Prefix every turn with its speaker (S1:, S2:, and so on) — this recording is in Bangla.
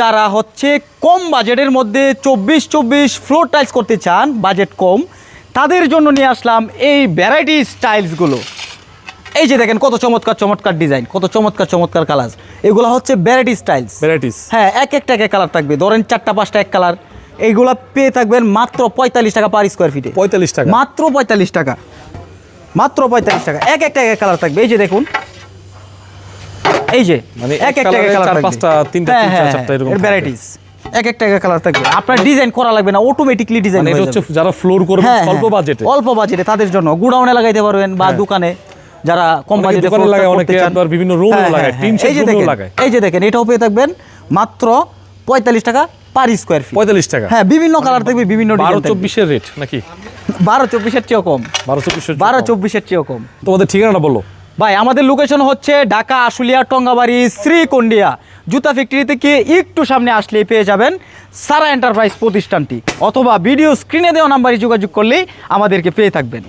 S1: যারা হচ্ছে কম বাজেটের মধ্যে 24 ফ্লোর টাইলস করতে চান, বাজেট কম, তাদের জন্য নিয়ে আসলাম এই ভ্যারাইটি স্টাইলসগুলো। এই যে দেখেন কত চমৎকার চমৎকার ডিজাইন, কত চমৎকার চমৎকার কালার। এগুলো হচ্ছে ভ্যারাইটি স্টাইলস,
S2: ভ্যারাইটিস।
S1: হ্যাঁ, এক একটা কালার থাকবে, ধরেন 4টা 5টা এক কালার। এইগুলা পেয়ে থাকবেন মাত্র 45 টাকা পার স্কোয়ার ফিটে।
S2: 45 টাকা,
S1: মাত্র 45 টাকা, মাত্র 45 টাকা। এক একটা কালার থাকবে। এই যে দেখুন, এই যে
S2: মানে
S1: এক একটা কালার থাকবে,
S2: 4-5টা 3টা 4টা এরকম
S1: ভ্যারাইটিস। এক একটা কালার থাকবে, আপনার ডিজাইন করা লাগবে না, অটোমেটিক্যালি ডিজাইন
S2: মানে
S1: হয়ে
S2: এটা হচ্ছে
S1: যাবে।
S2: যারা ফ্লোর করবে অল্প বাজেটে,
S1: অল্প বাজেটে তাদের জন্য গুডাউনে লাগাইতে পারবেন বা দোকানে, যারা কম বাজেটে
S2: দোকানে লাগায়, অনেকে আবার বিভিন্ন রুমও লাগায়, টিন শেড রুমও লাগায়।
S1: এই যে দেখেন, এটাও পেয়ে থাকবেন মাত্র 45 টাকা পার স্কোয়ার ফিট।
S2: 45 টাকা,
S1: হ্যাঁ, বিভিন্ন কালার থাকবে, বিভিন্ন ডিজাইন।
S2: 12-24 এর রেট নাকি?
S1: 12-24 এর চেয়েও কম,
S2: 12-24
S1: এর চেয়েও কম।
S2: তোমাদের ঠিকানাটা বলো
S1: ভাই। আমাদের লোকেশন হচ্ছে ঢাকা আশুলিয়া টঙ্গাবাড়ি শ্রীকন্ডিয়া জুতা ফ্যাক্টরি থেকে একটু সামনে আসলেই পেয়ে যাবেন সারা এন্টারপ্রাইজ প্রতিষ্ঠানটি, অথবা ভিডিও স্ক্রিনে দেওয়া নাম্বারে যোগাযোগ করলেই আমাদেরকে পেয়ে থাকবেন।